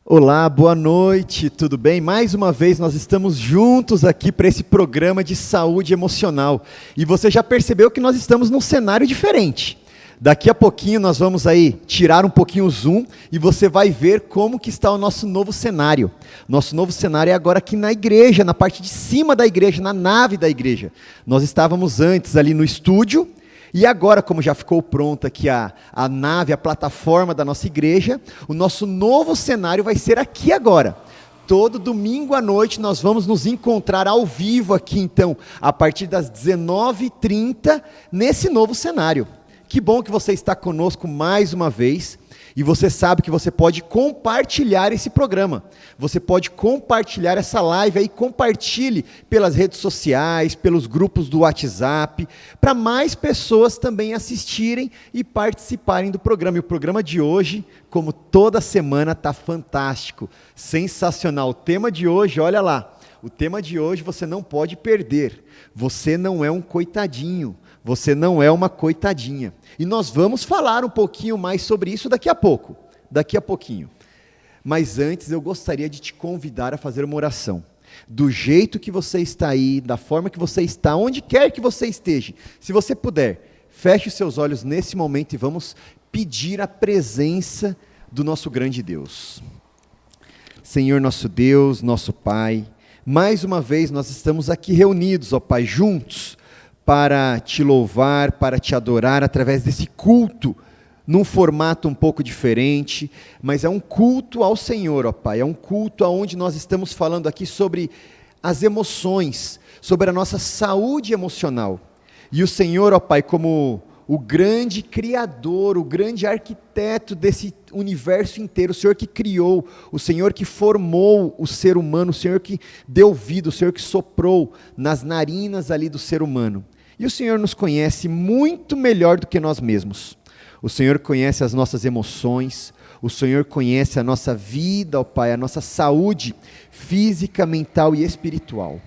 Olá, boa noite, tudo bem? Mais uma vez nós estamos juntos aqui para esse programa de saúde emocional. E você já percebeu que nós estamos num cenário diferente. Daqui a pouquinho nós vamos aí tirar um pouquinho o zoom e você vai ver como que está o nosso novo cenário. Nosso novo cenário é agora aqui na igreja, na parte de cima da igreja, na nave da igreja. Nós estávamos antes ali no estúdio. E agora, como já ficou pronta aqui a nave, a plataforma da nossa igreja, o nosso novo cenário vai ser aqui agora. Todo domingo à noite nós vamos nos encontrar ao vivo aqui, então, a partir das 19h30, nesse novo cenário. Que bom que você está conosco mais uma vez. E você sabe que você pode compartilhar esse programa. Você pode compartilhar essa live aí, compartilhe pelas redes sociais, pelos grupos do WhatsApp, para mais pessoas também assistirem e participarem do programa. E o programa de hoje, como toda semana, está fantástico, sensacional. O tema de hoje, olha lá, o tema de hoje você não pode perder. Você não é um coitadinho. Você não é uma coitadinha. E nós vamos falar um pouquinho mais sobre isso daqui a pouco. Daqui a pouquinho. Mas antes eu gostaria de te convidar a fazer uma oração. Do jeito que você está aí, da forma que você está, onde quer que você esteja. Se você puder, feche os seus olhos nesse momento e vamos pedir a presença do nosso grande Deus. Senhor nosso Deus, nosso Pai, mais uma vez nós estamos aqui reunidos, ó Pai, juntos, para te louvar, para te adorar através desse culto, num formato um pouco diferente, mas é um culto ao Senhor, ó Pai, é um culto onde nós estamos falando aqui sobre as emoções, sobre a nossa saúde emocional. E o Senhor, ó Pai, como o grande criador, o grande arquiteto desse universo inteiro, o Senhor que criou, o Senhor que formou o ser humano, o Senhor que deu vida, o Senhor que soprou nas narinas ali do ser humano. E o Senhor nos conhece muito melhor do que nós mesmos. O Senhor conhece as nossas emoções, o Senhor conhece a nossa vida, ó Pai, a nossa saúde física, mental e espiritual.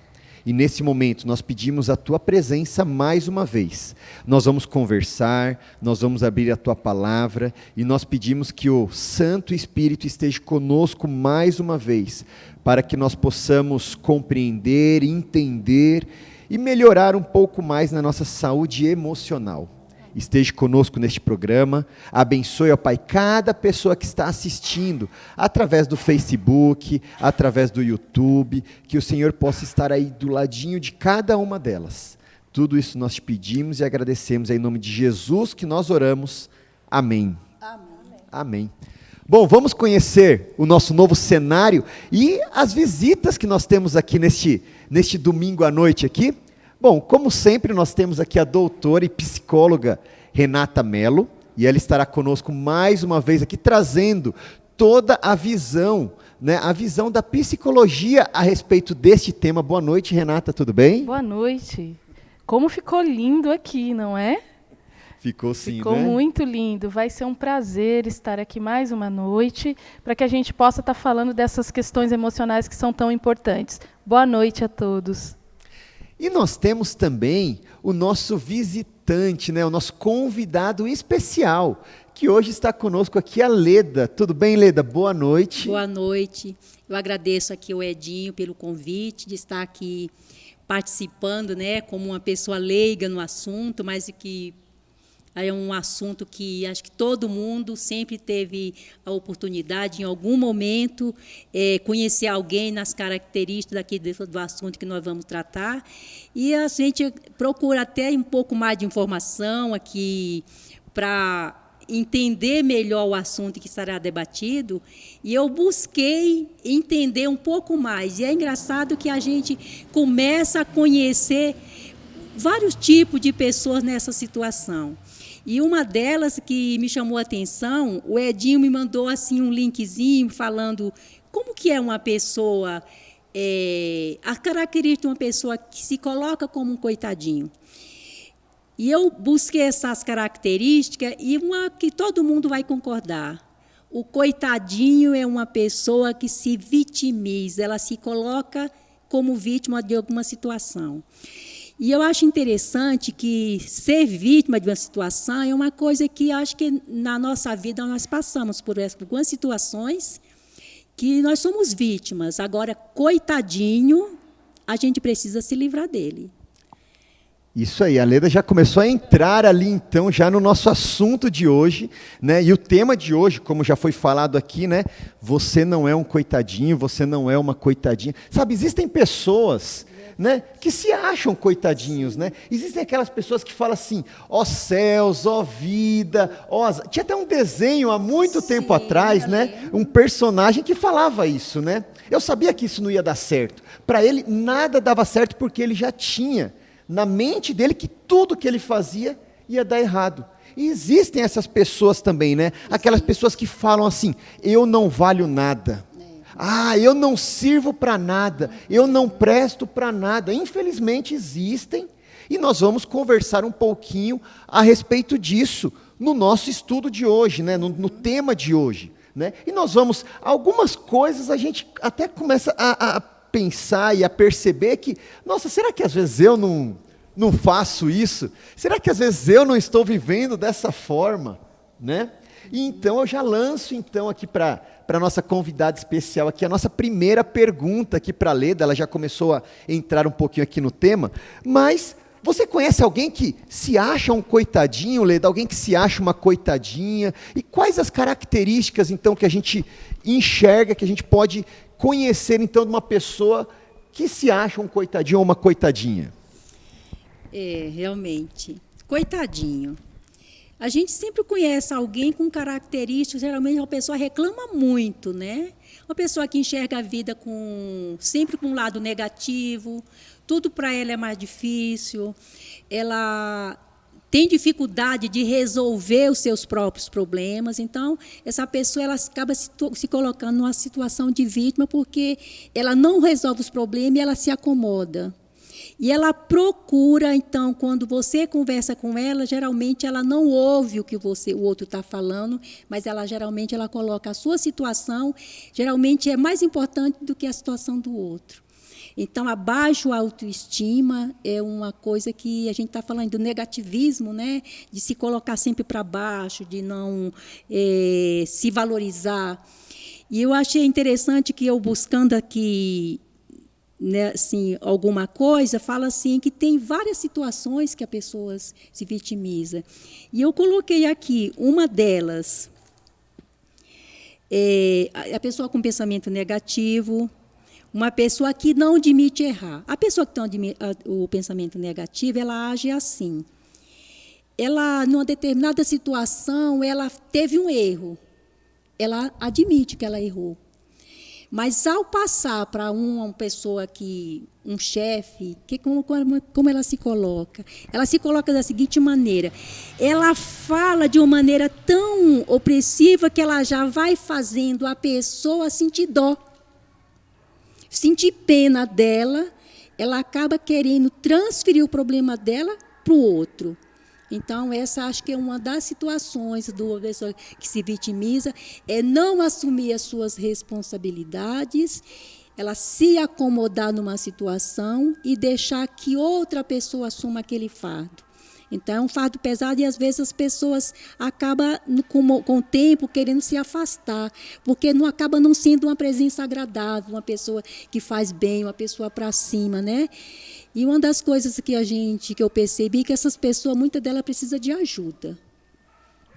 E nesse momento nós pedimos a Tua presença mais uma vez. Nós vamos conversar, nós vamos abrir a Tua palavra e nós pedimos que o Santo Espírito esteja conosco mais uma vez, para que nós possamos compreender, entender e melhorar um pouco mais na nossa saúde emocional. Esteja conosco neste programa, abençoe, ó Pai, cada pessoa que está assistindo, através do Facebook, através do YouTube, que o Senhor possa estar aí do ladinho de cada uma delas. Tudo isso nós te pedimos e agradecemos, em nome de Jesus que nós oramos. Amém. Amém. Amém. Bom, vamos conhecer o nosso novo cenário e as visitas que nós temos aqui neste domingo à noite aqui. Bom, como sempre, nós temos aqui a doutora e psicóloga Renata Mello, e ela estará conosco mais uma vez aqui, trazendo toda a visão, né, a visão da psicologia a respeito deste tema. Boa noite, Renata, tudo bem? Boa noite. Como ficou lindo aqui, não é? Ficou sim, Ficou né? muito lindo. Vai ser um prazer estar aqui mais uma noite, para que a gente possa estar falando dessas questões emocionais que são tão importantes. Boa noite a todos. E nós temos também o nosso visitante, né, o nosso convidado especial, que hoje está conosco aqui, a Leda. Tudo bem, Leda? Boa noite. Boa noite. Eu agradeço aqui ao Edinho pelo convite de estar aqui participando, né, como uma pessoa leiga no assunto, mas que é um assunto que acho que todo mundo sempre teve a oportunidade, em algum momento, conhecer alguém nas características daqui do assunto que nós vamos tratar. E a gente procura até um pouco mais de informação aqui para entender melhor o assunto que será debatido, e eu busquei entender um pouco mais. E é engraçado que a gente começa a conhecer vários tipos de pessoas nessa situação. E uma delas que me chamou a atenção, o Edinho me mandou assim um linkzinho falando como que é uma pessoa, a característica de uma pessoa que se coloca como um coitadinho. E eu busquei essas características e uma que todo mundo vai concordar. O coitadinho é uma pessoa que se vitimiza, ela se coloca como vítima de alguma situação. E eu acho interessante que ser vítima de uma situação é uma coisa que acho que na nossa vida nós passamos por algumas situações que nós somos vítimas. Agora, coitadinho, a gente precisa se livrar dele. Isso aí, a Leda já começou a entrar ali, então, já no nosso assunto de hoje, né? E o tema de hoje, como já foi falado aqui, né? Você não é um coitadinho, você não é uma coitadinha. Sabe, existem pessoas, né, que se acham coitadinhos, né? Existem aquelas pessoas que falam assim, ó céus, ó vida, ó... Tinha até um desenho há muito tempo atrás, né? Um personagem que falava isso, né? Eu sabia que isso não ia dar certo. Para ele, nada dava certo porque ele já tinha na mente dele que tudo que ele fazia ia dar errado. E existem essas pessoas também, né? Aquelas pessoas que falam assim, eu não valho nada. Ah, eu não sirvo para nada, eu não presto para nada. Infelizmente existem, e nós vamos conversar um pouquinho a respeito disso no nosso estudo de hoje, né? No tema de hoje, né? E nós vamos, algumas coisas a gente até começa a pensar e a perceber que, nossa, será que às vezes eu não faço isso? Será que às vezes eu não estou vivendo dessa forma, né? E então eu já lanço então aqui para a nossa convidada especial aqui, a nossa primeira pergunta aqui para a Leda. Ela já começou a entrar um pouquinho aqui no tema, mas você conhece alguém que se acha um coitadinho, Leda? Alguém que se acha uma coitadinha? E quais as características então que a gente enxerga, que a gente pode conhecer então de uma pessoa que se acha um coitadinho ou uma coitadinha? Realmente, coitadinho. A gente sempre conhece alguém com características, geralmente uma pessoa reclama muito, né? Uma pessoa que enxerga a vida sempre com um lado negativo, tudo para ela é mais difícil, ela tem dificuldade de resolver os seus próprios problemas. Então, essa pessoa ela acaba se colocando numa situação de vítima porque ela não resolve os problemas e ela se acomoda. E ela procura, então, quando você conversa com ela, geralmente ela não ouve o que o outro está falando, mas geralmente ela coloca a sua situação, geralmente é mais importante do que a situação do outro. Então, a baixa autoestima é uma coisa que a gente está falando do negativismo, né? De se colocar sempre para baixo, de não se valorizar. E eu achei interessante que eu buscando aqui, né, assim, alguma coisa, fala assim que tem várias situações que a pessoa se vitimiza. E eu coloquei aqui uma delas, a pessoa com pensamento negativo, uma pessoa que não admite errar. A pessoa que tem o pensamento negativo, ela age assim. Ela, numa determinada situação, ela teve um erro. Ela admite que ela errou. Mas, ao passar para uma pessoa um chefe, como ela se coloca? Ela se coloca da seguinte maneira. Ela fala de uma maneira tão opressiva que ela já vai fazendo a pessoa sentir dó. Sentir pena dela, ela acaba querendo transferir o problema dela para o outro. Então, essa acho que é uma das situações da pessoa que se vitimiza, é não assumir as suas responsabilidades, ela se acomodar numa situação e deixar que outra pessoa assuma aquele fardo. Então, é um fardo pesado e, às vezes, as pessoas acabam, com o tempo, querendo se afastar, porque acaba não sendo uma presença agradável, uma pessoa que faz bem, uma pessoa para cima, né? E uma das coisas que eu percebi é que essas pessoas, muitas delas precisam de ajuda.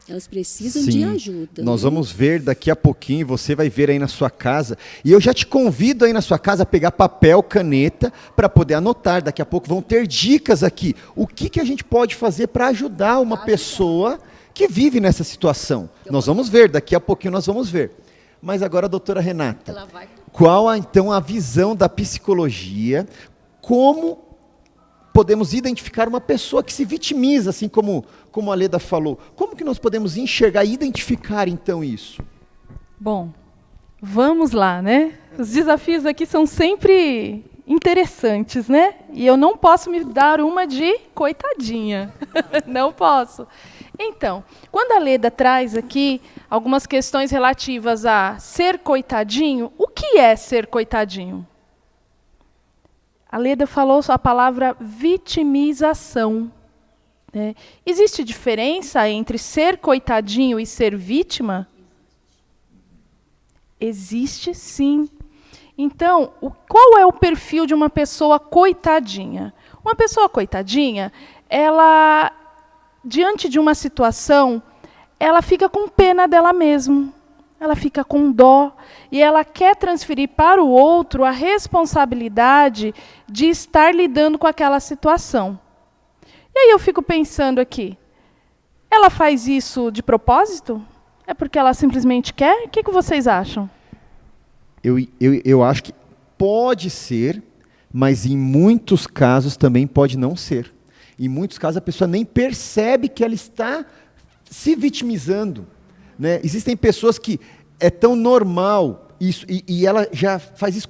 Elas precisam de ajuda. Nós vamos ver daqui a pouquinho, você vai ver aí na sua casa. E eu já te convido aí na sua casa a pegar papel, caneta, para poder anotar. Daqui a pouco vão ter dicas aqui. O que a gente pode fazer para ajudar uma pessoa que vive nessa situação? Nós vamos ver, daqui a pouquinho nós vamos ver. Mas agora, doutora Renata, qual então a visão da psicologia? Como podemos identificar uma pessoa que se vitimiza, assim como a Leda falou? Como que nós podemos enxergar e identificar, então, isso? Bom, vamos lá, né? Os desafios aqui são sempre interessantes, né? E eu não posso me dar uma de coitadinha. Não posso. Então, quando a Leda traz aqui algumas questões relativas a ser coitadinho, o que é ser coitadinho? a Leda falou a palavra vitimização. Né? Existe diferença entre ser coitadinho e ser vítima? Existe, sim. Então, qual é o perfil de uma pessoa coitadinha? Uma pessoa coitadinha, ela, diante de uma situação, ela fica com pena dela mesma. Ela fica com dó e ela quer transferir para o outro a responsabilidade de estar lidando com aquela situação. E aí eu fico pensando aqui, ela faz isso de propósito? É porque ela simplesmente quer? O que vocês acham? Eu acho que pode ser, mas em muitos casos também pode não ser. Em muitos casos a pessoa nem percebe que ela está se vitimizando. Né? Existem pessoas que é tão normal isso, e ela já faz isso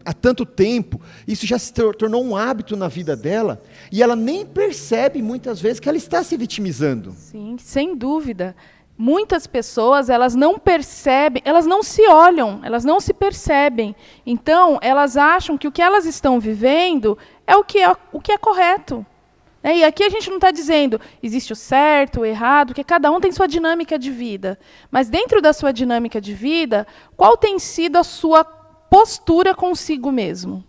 há tanto tempo, isso já se tornou um hábito na vida dela, e ela nem percebe muitas vezes que ela está se vitimizando. Sim, sem dúvida. Muitas pessoas, elas não percebem, elas não se olham, elas não se percebem. Então, elas acham que o que elas estão vivendo é o que é correto. E aqui a gente não está dizendo existe o certo, o errado, porque cada um tem sua dinâmica de vida. Mas dentro da sua dinâmica de vida, qual tem sido a sua postura consigo mesmo?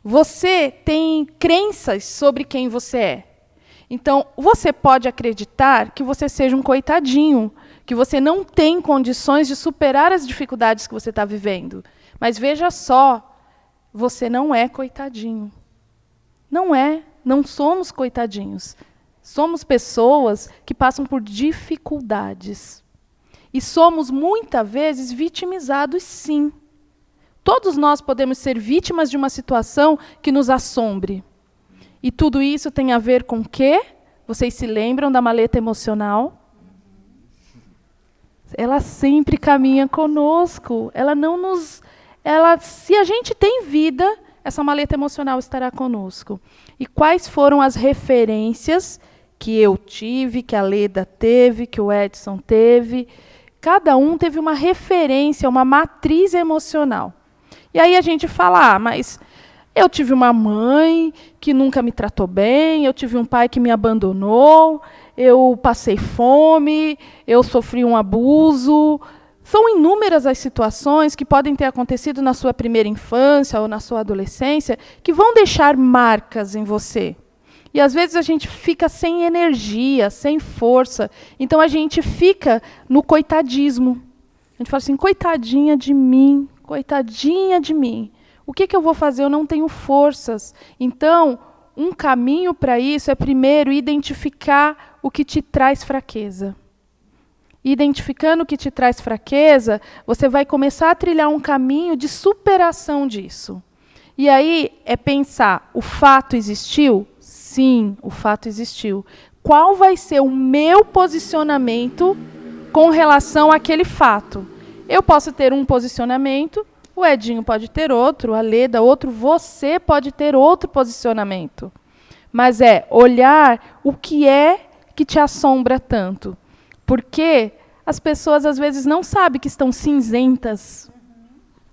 Você tem crenças sobre quem você é. Então, você pode acreditar que você seja um coitadinho, que você não tem condições de superar as dificuldades que você está vivendo. Mas veja só, você não é coitadinho. Não é. Não somos coitadinhos. Somos pessoas que passam por dificuldades. E somos, muitas vezes, vitimizados, sim. Todos nós podemos ser vítimas de uma situação que nos assombre. E tudo isso tem a ver com o quê? Vocês se lembram da maleta emocional? Ela sempre caminha conosco. Se a gente tem vida, essa maleta emocional estará conosco. E quais foram as referências que eu tive, que a Leda teve, que o Edson teve? Cada um teve uma referência, uma matriz emocional. E aí a gente fala, mas eu tive uma mãe que nunca me tratou bem, eu tive um pai que me abandonou, eu passei fome, eu sofri um abuso. São inúmeras as situações que podem ter acontecido na sua primeira infância ou na sua adolescência que vão deixar marcas em você. E, às vezes, a gente fica sem energia, sem força. Então, a gente fica no coitadismo. A gente fala assim, coitadinha de mim, coitadinha de mim. O que eu vou fazer? Eu não tenho forças. Então, um caminho para isso é, primeiro, identificar o que te traz fraqueza. Identificando o que te traz fraqueza, você vai começar a trilhar um caminho de superação disso. E aí é pensar, o fato existiu? Sim, o fato existiu. Qual vai ser o meu posicionamento com relação àquele fato? Eu posso ter um posicionamento, o Edinho pode ter outro, a Leda outro, você pode ter outro posicionamento. Mas é olhar o que é que te assombra tanto. Porque as pessoas, às vezes, não sabem que estão cinzentas.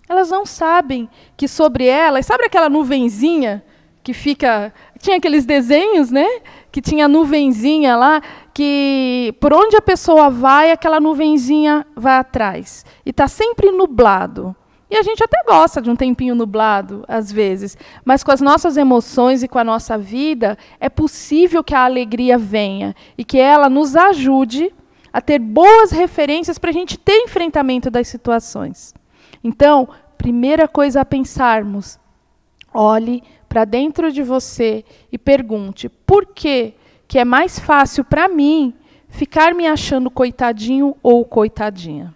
Elas não sabem que sobre elas... Sabe aquela nuvenzinha que fica... Tinha aqueles desenhos, né? Que tinha a nuvenzinha lá, que por onde a pessoa vai, aquela nuvenzinha vai atrás. E está sempre nublado. E a gente até gosta de um tempinho nublado, às vezes. Mas com as nossas emoções e com a nossa vida, é possível que a alegria venha e que ela nos ajude a ter boas referências para a gente ter enfrentamento das situações. Então, primeira coisa a pensarmos, olhe para dentro de você e pergunte, por que é mais fácil para mim ficar me achando coitadinho ou coitadinha?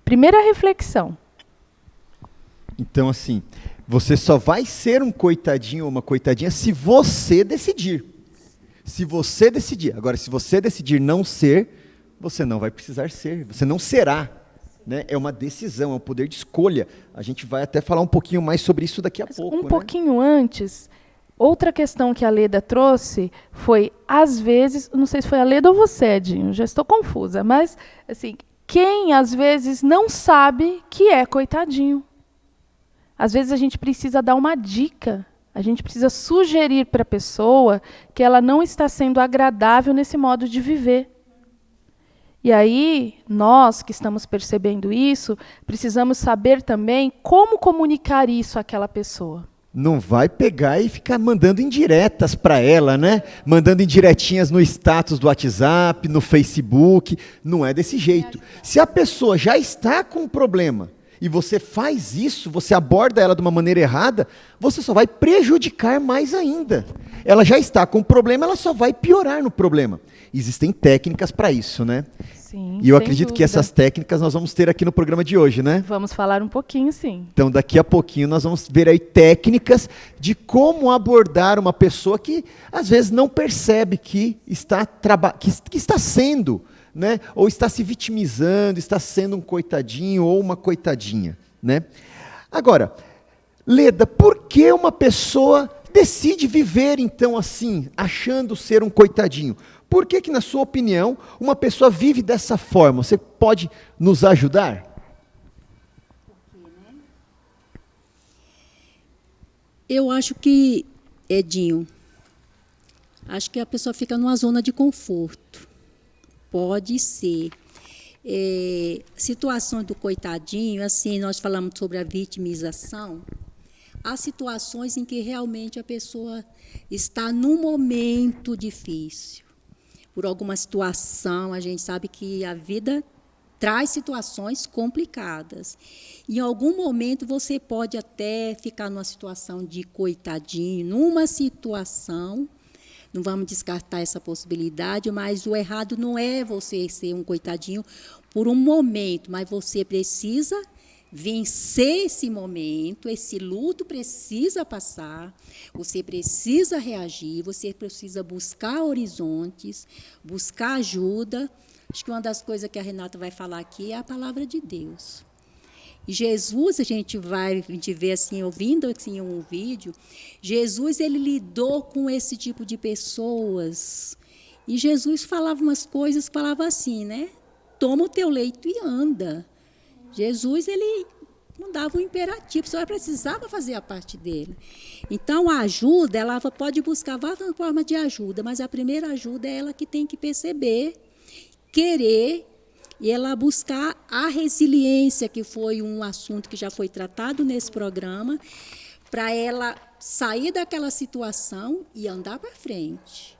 Primeira reflexão. Então, assim, você só vai ser um coitadinho ou uma coitadinha se você decidir. Se você decidir. Agora, se você decidir não ser, você não vai precisar ser, você não será. Né? É uma decisão, é um poder de escolha. A gente vai até falar um pouquinho mais sobre isso daqui a pouco. Um pouquinho antes, outra questão que a Leda trouxe foi, às vezes, não sei se foi a Leda ou você, Edinho, já estou confusa, mas assim, quem às vezes não sabe que é coitadinho. Às vezes a gente precisa dar uma dica A gente precisa sugerir para a pessoa que ela não está sendo agradável nesse modo de viver. E aí, nós que estamos percebendo isso, precisamos saber também como comunicar isso àquela pessoa. Não vai pegar e ficar mandando indiretas para ela, né? Mandando indiretinhas no status do WhatsApp, no Facebook. Não é desse jeito. Se a pessoa já está com um problema e você faz isso, você aborda ela de uma maneira errada, você só vai prejudicar mais ainda. Ela já está com um problema, ela só vai piorar no problema. Existem técnicas para isso, né? Sim, e eu sem acredito dúvida. que essas técnicas nós vamos ter aqui no programa de hoje, né? Vamos falar um pouquinho, sim. Então, daqui a pouquinho, nós vamos ver aí técnicas de como abordar uma pessoa que, às vezes, não percebe que está, que está sendo, né? Ou está se vitimizando, está sendo um coitadinho ou uma coitadinha, né? Agora, Leda, por que uma pessoa decide viver, então, assim, achando ser um coitadinho? Por que, na sua opinião, uma pessoa vive dessa forma? Você pode nos ajudar? Eu acho que, Edinho, acho que a pessoa fica numa zona de conforto. Pode ser. Situações do coitadinho, assim, nós falamos sobre a vitimização. Há situações em que realmente a pessoa está num momento difícil. Por alguma situação, a gente sabe que a vida traz situações complicadas. Em algum momento, você pode até ficar numa situação de coitadinho, numa situação, não vamos descartar essa possibilidade, mas o errado não é você ser um coitadinho por um momento, mas você precisa vencer esse momento, esse luto precisa passar, você precisa reagir, você precisa buscar horizontes, buscar ajuda. Acho que uma das coisas que a Renata vai falar aqui é a palavra de Deus. E Jesus, a gente vê assim, ouvindo assim um vídeo, Jesus ele lidou com esse tipo de pessoas. E Jesus falava umas coisas, falava assim, né? Toma o teu leito e anda. Jesus, ele não dava um imperativo, só precisava fazer a parte dele. Então, a ajuda, ela pode buscar várias formas de ajuda, mas a primeira ajuda é ela que tem que perceber, querer, e ela buscar a resiliência, que foi um assunto que já foi tratado nesse programa, para ela sair daquela situação e andar para frente.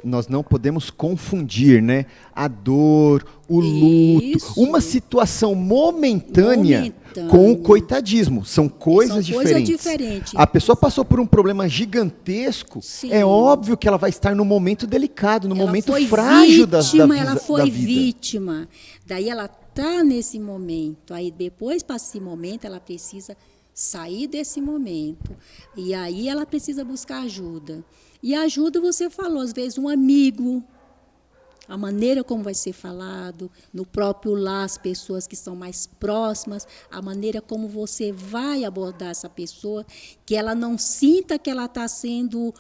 Nós não podemos confundir, né, a dor, o luto, uma situação momentânea com o coitadismo. São coisas diferentes. A pessoa passou por um problema gigantesco, sim, é óbvio que ela vai estar num momento delicado, num momento frágil da vida. Ela foi vítima. Daí ela está nesse momento. Aí depois, para esse momento, ela precisa sair desse momento. E aí ela precisa buscar ajuda. E ajuda, você falou, às vezes, um amigo, a maneira como vai ser falado, no próprio lar, as pessoas que são mais próximas, a maneira como você vai abordar essa pessoa, que ela não sinta que ela está sendo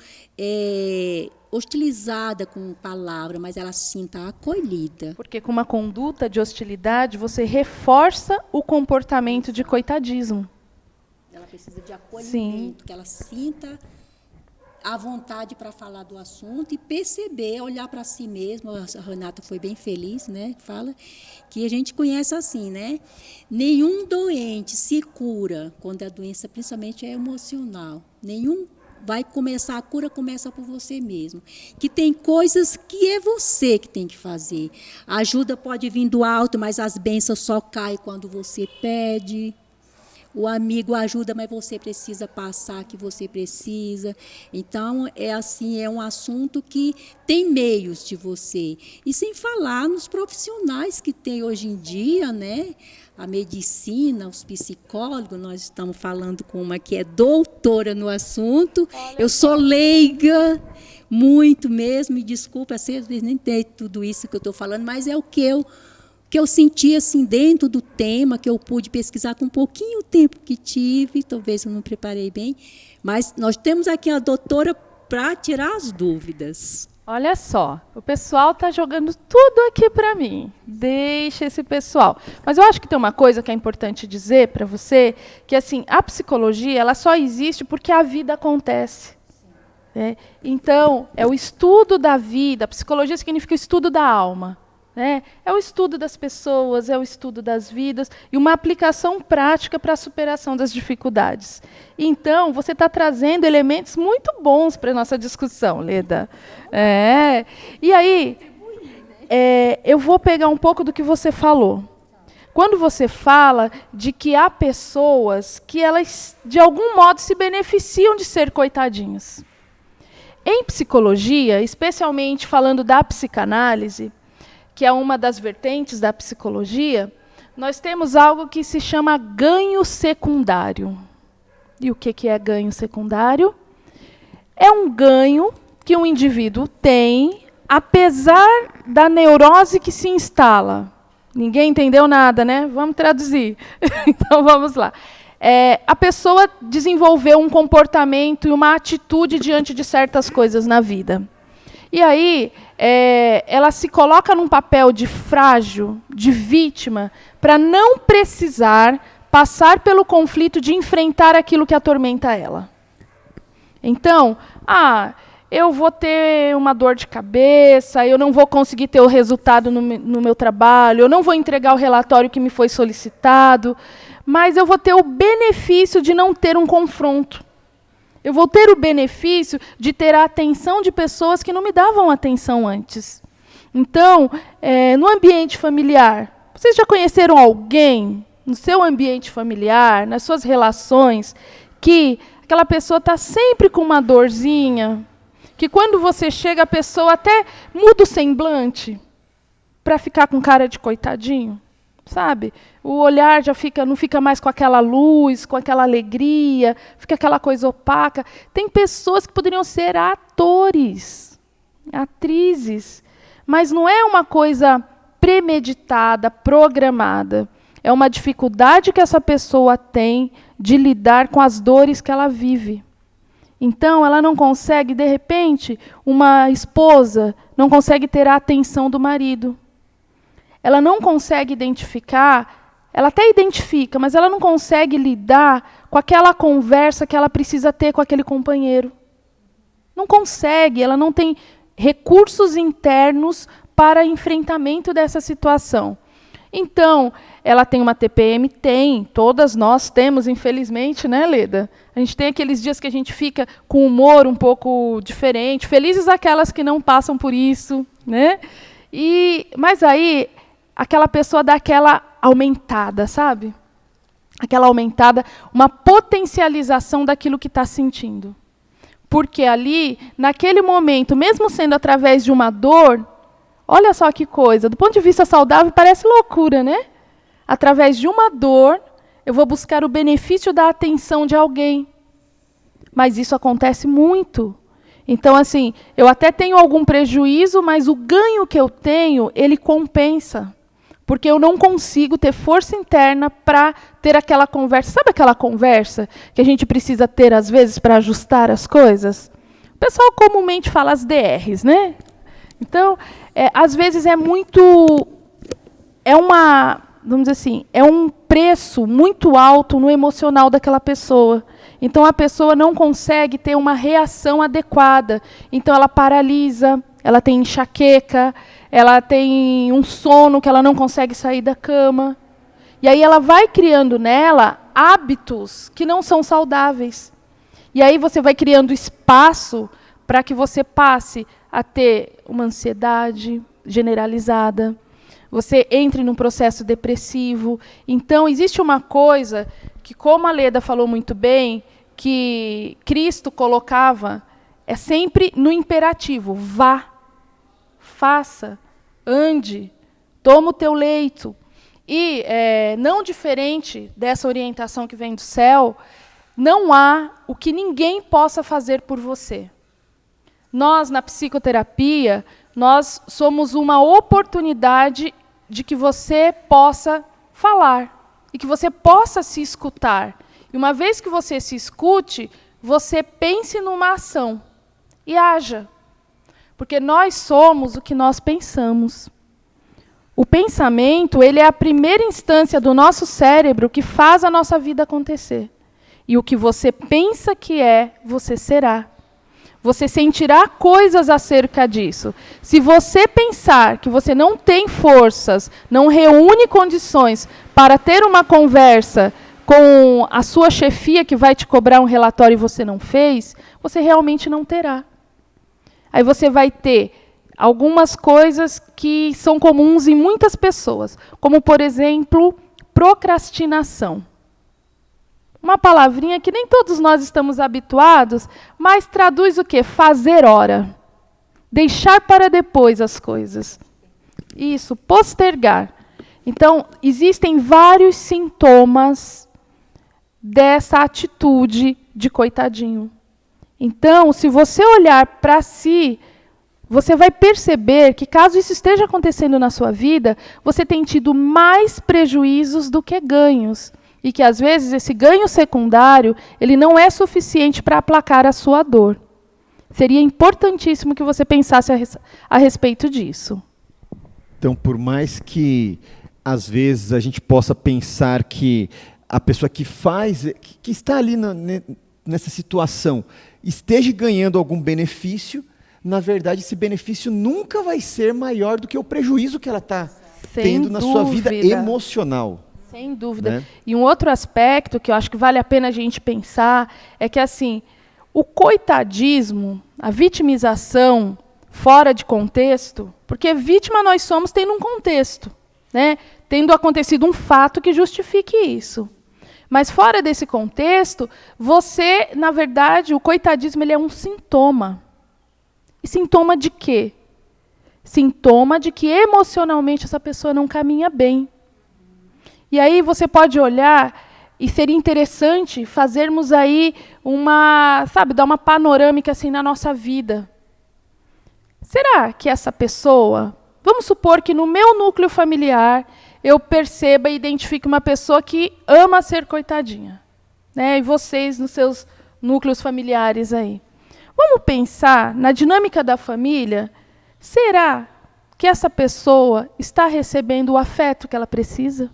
hostilizada com palavra, mas ela sinta acolhida. Porque com uma conduta de hostilidade, você reforça o comportamento de coitadismo. Ela precisa de acolhimento, sim, que ela sinta à vontade para falar do assunto e perceber, olhar para si mesma. A Renata foi bem feliz, né? Fala que a gente conhece assim, né? Nenhum doente se cura quando a doença, principalmente, é emocional. A cura começa por você mesmo. Que tem coisas que é você que tem que fazer. A ajuda pode vir do alto, mas as bênçãos só caem quando você pede. O amigo ajuda, mas você precisa passar que você precisa. Então, é um assunto que tem meios de você. E sem falar nos profissionais que tem hoje em dia, né? A medicina, os psicólogos, nós estamos falando com uma que é doutora no assunto. Eu sou leiga, muito mesmo, me desculpa, às vezes nem tem tudo isso que eu estou falando, mas é o que eu senti assim, dentro do tema, que eu pude pesquisar com um pouquinho o tempo que tive, talvez eu não preparei bem, mas nós temos aqui a doutora para tirar as dúvidas. Olha só, o pessoal está jogando tudo aqui para mim. Deixa esse pessoal. Mas eu acho que tem uma coisa que é importante dizer para você, que assim, a psicologia ela só existe porque a vida acontece. Né? Então, é o estudo da vida. A psicologia significa o estudo da alma. Né? É o estudo das pessoas, é o estudo das vidas e uma aplicação prática para a superação das dificuldades. Então, você está trazendo elementos muito bons para a nossa discussão, Leda. E aí, eu vou pegar um pouco do que você falou. Quando você fala de que há pessoas que elas, de algum modo, se beneficiam de ser coitadinhas. Em psicologia, especialmente falando da psicanálise, que é uma das vertentes da psicologia, nós temos algo que se chama ganho secundário. E o que é ganho secundário? É um ganho que um indivíduo tem, apesar da neurose que se instala. Ninguém entendeu nada, né? Vamos traduzir. Então, vamos lá. A pessoa desenvolveu um comportamento e uma atitude diante de certas coisas na vida. E aí, ela se coloca num papel de frágil, de vítima, para não precisar passar pelo conflito de enfrentar aquilo que atormenta ela. Então, eu vou ter uma dor de cabeça, eu não vou conseguir ter o resultado no meu trabalho, eu não vou entregar o relatório que me foi solicitado, mas eu vou ter o benefício de não ter um confronto. Eu vou ter o benefício de ter a atenção de pessoas que não me davam atenção antes. Então, no ambiente familiar, vocês já conheceram alguém no seu ambiente familiar, nas suas relações, que aquela pessoa está sempre com uma dorzinha, que quando você chega, a pessoa até muda o semblante para ficar com cara de coitadinho? Sabe? O olhar já não fica mais com aquela luz, com aquela alegria, fica aquela coisa opaca. Tem pessoas que poderiam ser atores, atrizes, mas não é uma coisa premeditada, programada. É uma dificuldade que essa pessoa tem de lidar com as dores que ela vive. Então, ela não consegue, de repente, uma esposa não consegue ter a atenção do marido. Ela não consegue identificar, ela até identifica, mas ela não consegue lidar com aquela conversa que ela precisa ter com aquele companheiro. Não consegue, ela não tem recursos internos para enfrentamento dessa situação. Então, ela tem uma TPM? Tem, todas nós temos, infelizmente, né, Leda? A gente tem aqueles dias que a gente fica com humor um pouco diferente, felizes aquelas que não passam por isso, né? Mas aí, aquela pessoa dá aquela aumentada, sabe? Aquela aumentada, uma potencialização daquilo que está sentindo. Porque ali, naquele momento, mesmo sendo através de uma dor, olha só que coisa, do ponto de vista saudável, parece loucura, né? Através de uma dor, eu vou buscar o benefício da atenção de alguém. Mas isso acontece muito. Então, assim, eu até tenho algum prejuízo, mas o ganho que eu tenho, ele compensa. Porque eu não consigo ter força interna para ter aquela conversa. Sabe aquela conversa que a gente precisa ter, às vezes, para ajustar as coisas? O pessoal comumente fala as DRs, né? Então, às vezes vamos dizer assim, é um preço muito alto no emocional daquela pessoa. Então, a pessoa não consegue ter uma reação adequada. Então, ela paralisa, ela tem enxaqueca, ela tem um sono que ela não consegue sair da cama. E aí ela vai criando nela hábitos que não são saudáveis. E aí você vai criando espaço para que você passe a ter uma ansiedade generalizada, você entre num processo depressivo. Então, existe uma coisa que, como a Leda falou muito bem, que Cristo colocava, é sempre no imperativo: vá, faça, ande, toma o teu leito. E, não diferente dessa orientação que vem do céu, não há o que ninguém possa fazer por você. Nós, na psicoterapia, nós somos uma oportunidade de que você possa falar e que você possa se escutar. E uma vez que você se escute, você pense numa ação e haja. Porque nós somos o que nós pensamos. O pensamento, ele é a primeira instância do nosso cérebro que faz a nossa vida acontecer. E o que você pensa que é, você será. Você sentirá coisas acerca disso. Se você pensar que você não tem forças, não reúne condições para ter uma conversa com a sua chefia que vai te cobrar um relatório e você não fez, você realmente não terá. Aí você vai ter algumas coisas que são comuns em muitas pessoas, como, por exemplo, procrastinação. Uma palavrinha que nem todos nós estamos habituados, mas traduz o quê? Fazer hora. Deixar para depois as coisas. Isso, postergar. Então, existem vários sintomas dessa atitude de coitadinho. Então, se você olhar para si, você vai perceber que, caso isso esteja acontecendo na sua vida, você tem tido mais prejuízos do que ganhos. E que, às vezes, esse ganho secundário ele não é suficiente para aplacar a sua dor. Seria importantíssimo que você pensasse a respeito disso. Então, por mais que, às vezes, a gente possa pensar que a pessoa que faz, que está ali nessa situação, esteja ganhando algum benefício, na verdade, esse benefício nunca vai ser maior do que o prejuízo que ela está tendo na sua vida emocional. Sem dúvida. Né? E um outro aspecto que eu acho que vale a pena a gente pensar é que, assim, o coitadismo, a vitimização fora de contexto, porque vítima nós somos tendo um contexto, né? Tendo acontecido um fato que justifique isso. Mas fora desse contexto, você, na verdade, o coitadismo ele é um sintoma. E sintoma de quê? Sintoma de que emocionalmente essa pessoa não caminha bem. E aí você pode olhar, e seria interessante fazermos aí dar uma panorâmica assim na nossa vida. Será que essa pessoa, vamos supor que no meu núcleo familiar, eu perceba e identifique uma pessoa que ama ser coitadinha, né? E vocês nos seus núcleos familiares aí. Vamos pensar na dinâmica da família. Será que essa pessoa está recebendo o afeto que ela precisa?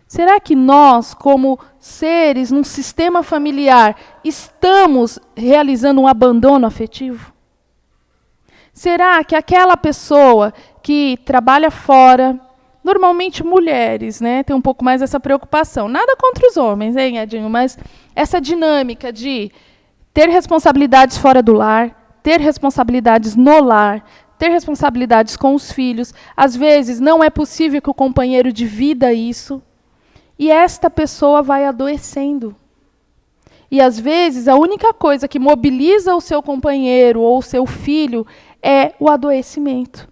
Será que nós, como seres num sistema familiar, estamos realizando um abandono afetivo? Será que aquela pessoa que trabalha fora, normalmente mulheres, né, tem um pouco mais essa preocupação, nada contra os homens, hein, Edinho, mas essa dinâmica de ter responsabilidades fora do lar, ter responsabilidades no lar, ter responsabilidades com os filhos, às vezes não é possível que o companheiro divida isso, e esta pessoa vai adoecendo. E, às vezes, a única coisa que mobiliza o seu companheiro ou o seu filho é o adoecimento.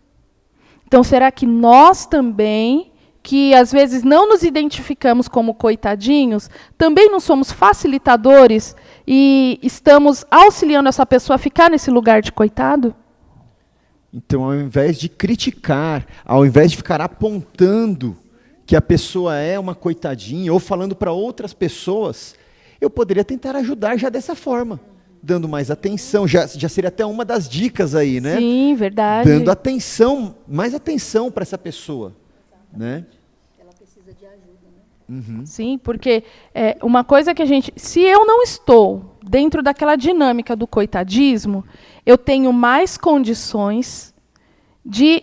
Então, será que nós também, que às vezes não nos identificamos como coitadinhos, também não somos facilitadores e estamos auxiliando essa pessoa a ficar nesse lugar de coitado? Então, ao invés de criticar, ao invés de ficar apontando que a pessoa é uma coitadinha, ou falando para outras pessoas, eu poderia tentar ajudar já dessa forma, dando mais atenção, já seria até uma das dicas aí, né? Sim, verdade. Dando atenção, mais atenção para essa pessoa, né? Ela precisa de ajuda, né? Uhum. Sim, porque uma coisa que se eu não estou dentro daquela dinâmica do coitadismo, eu tenho mais condições de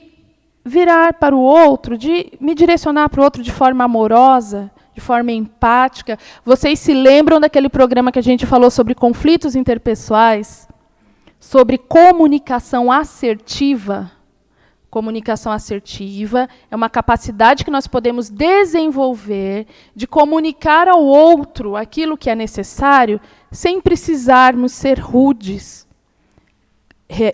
virar para o outro, de me direcionar para o outro de forma amorosa, de forma empática. Vocês se lembram daquele programa que a gente falou sobre conflitos interpessoais? Sobre comunicação assertiva? Comunicação assertiva é uma capacidade que nós podemos desenvolver de comunicar ao outro aquilo que é necessário sem precisarmos ser rudes,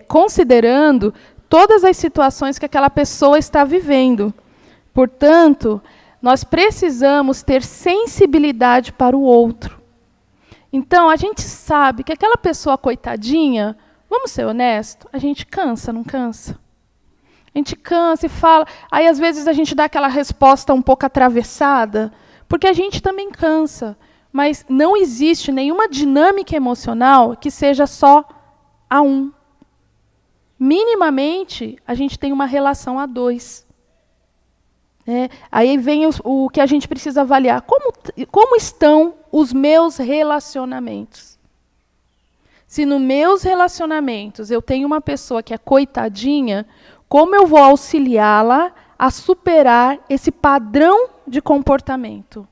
considerando todas as situações que aquela pessoa está vivendo. Portanto, nós precisamos ter sensibilidade para o outro. Então, a gente sabe que aquela pessoa coitadinha, vamos ser honestos, a gente cansa, não cansa? A gente cansa e fala, aí às vezes a gente dá aquela resposta um pouco atravessada, porque a gente também cansa. Mas não existe nenhuma dinâmica emocional que seja só a um. minimamente, a gente tem uma relação a dois. Aí vem o que a gente precisa avaliar. Como estão os meus relacionamentos? Se nos meus relacionamentos eu tenho uma pessoa que é coitadinha, como eu vou auxiliá-la a superar esse padrão de comportamento?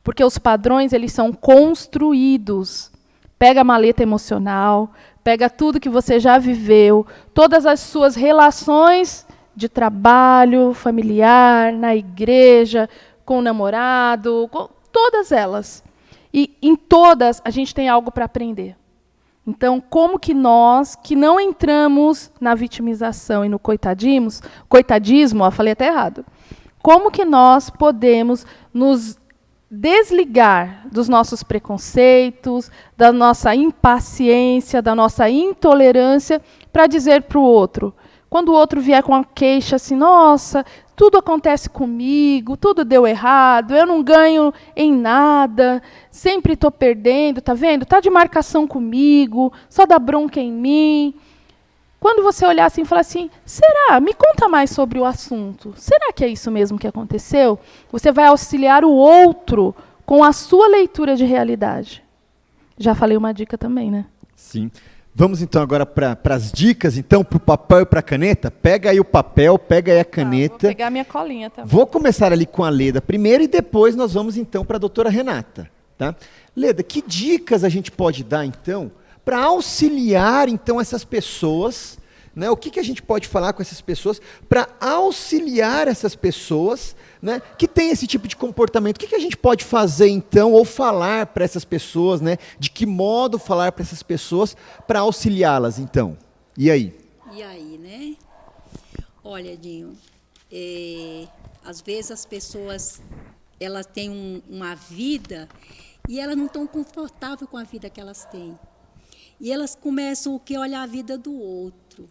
Porque os padrões, eles são construídos. Pega a maleta emocional, pega tudo que você já viveu, todas as suas relações de trabalho, familiar, na igreja, com o namorado, com todas elas. E em todas a gente tem algo para aprender. Então, como que nós, que não entramos na vitimização e no coitadismo, falei até errado, como que nós podemos nos desligar dos nossos preconceitos, da nossa impaciência, da nossa intolerância, para dizer para o outro, quando o outro vier com uma queixa assim, nossa, tudo acontece comigo, tudo deu errado, eu não ganho em nada, sempre estou perdendo, está vendo? Está de marcação comigo, só dá bronca em mim. Quando você olhar assim e falar assim, será? Me conta mais sobre o assunto. Será que é isso mesmo que aconteceu? Você vai auxiliar o outro com a sua leitura de realidade. Já falei uma dica também, né? Sim. Vamos então agora para as dicas, então, para o papel e para a caneta. Pega aí o papel, pega aí a caneta. Vou pegar minha colinha também. Vou começar ali com a Leda primeiro e depois nós vamos então para a doutora Renata. Tá? Leda, que dicas a gente pode dar então para auxiliar então essas pessoas, né? O que a gente pode falar com essas pessoas para auxiliar essas pessoas, né, que têm esse tipo de comportamento? O que a gente pode fazer então ou falar para essas pessoas, né? De que modo falar para essas pessoas para auxiliá-las então? E aí? E aí, né? Olha, Edinho, às vezes as pessoas elas têm uma vida e elas não estão confortáveis com a vida que elas têm. E elas começam a olhar a vida do outro.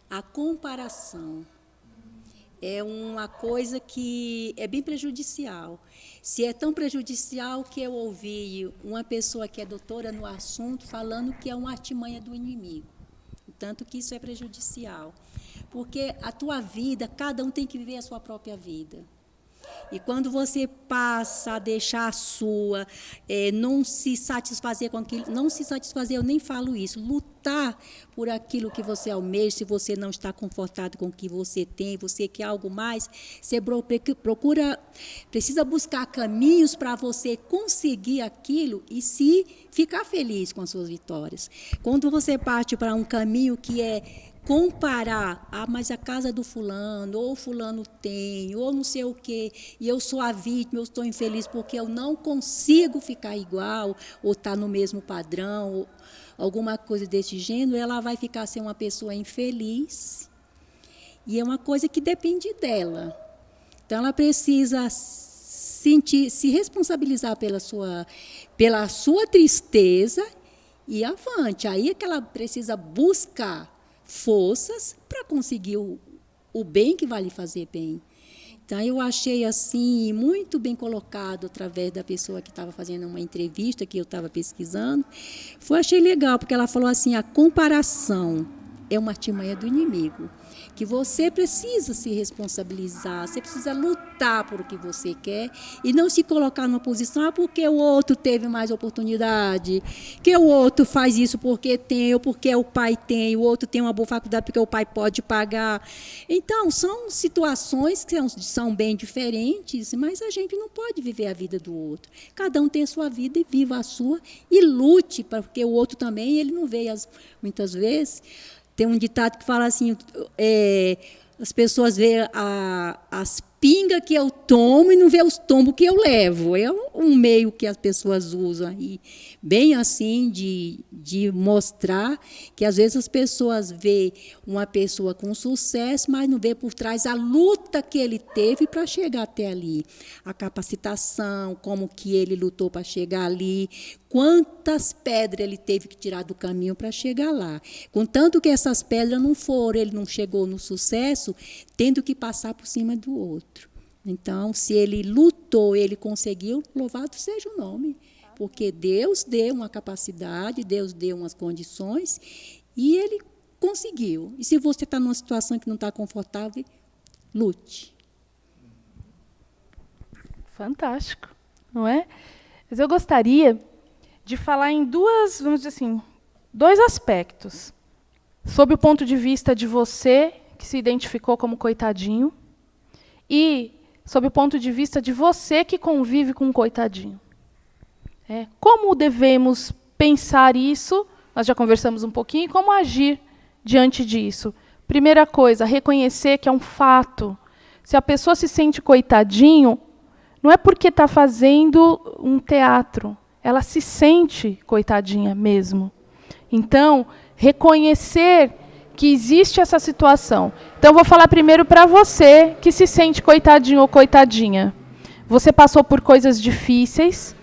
A comparação é uma coisa que é bem prejudicial. Se é tão prejudicial que eu ouvi uma pessoa que é doutora no assunto falando que é uma artimanha do inimigo. Tanto que isso é prejudicial. Porque a tua vida, cada um tem que viver a sua própria vida. E quando você passa a deixar a sua, não se satisfazer com aquilo, não se satisfazer, eu nem falo isso, lutar por aquilo que você almeja, se você não está confortado com o que você tem, você quer algo mais, você precisa buscar caminhos para você conseguir aquilo e se ficar feliz com as suas vitórias. Quando você parte para um caminho que é comparar, mas a casa do fulano, ou o fulano tem, ou não sei o quê, e eu sou a vítima, eu estou infeliz porque eu não consigo ficar igual, ou estar no mesmo padrão, ou alguma coisa desse gênero, ela vai ficar ser uma pessoa infeliz, e é uma coisa que depende dela. Então, ela precisa se responsabilizar pela sua tristeza e avante. Aí é que ela precisa buscar forças para conseguir o bem que vai lhe fazer bem. Então, eu achei assim muito bem colocado através da pessoa que estava fazendo uma entrevista, que eu estava pesquisando. Achei legal, porque ela falou assim, a comparação é uma artimanha do inimigo, que você precisa se responsabilizar, você precisa lutar por o que você quer e não se colocar numa posição, porque o outro teve mais oportunidade, que o outro faz isso porque tem, ou porque o pai tem, o outro tem uma boa faculdade porque o pai pode pagar. Então, são situações que são bem diferentes, mas a gente não pode viver a vida do outro. Cada um tem a sua vida e viva a sua e lute, porque o outro também, ele não vê muitas vezes. Tem um ditado que fala assim, as pessoas veem as pingas que eu tomo e não vê os tombos que eu levo. É um meio que as pessoas usam aí, bem assim, de mostrar que, às vezes, as pessoas veem uma pessoa com sucesso, mas não vê por trás a luta que ele teve para chegar até ali. A capacitação, como que ele lutou para chegar ali, quantas pedras ele teve que tirar do caminho para chegar lá. Contanto que essas pedras não foram, ele não chegou no sucesso, tendo que passar por cima do outro. Então, se ele lutou, ele conseguiu, louvado seja o nome. Porque Deus deu uma capacidade, Deus deu umas condições, e ele conseguiu. E se você está numa situação que não está confortável, lute. Fantástico, não é? Mas eu gostaria de falar em vamos dizer assim, dois aspectos. Sob o ponto de vista de você, que se identificou como coitadinho, e sob o ponto de vista de você que convive com um coitadinho. Como devemos pensar isso? Nós já conversamos um pouquinho. Como agir diante disso? Primeira coisa, reconhecer que é um fato. Se a pessoa se sente coitadinho, não é porque está fazendo um teatro. Ela se sente coitadinha mesmo. Então, reconhecer que existe essa situação. Então, eu vou falar primeiro para você que se sente coitadinho ou coitadinha. Você passou por coisas difíceis,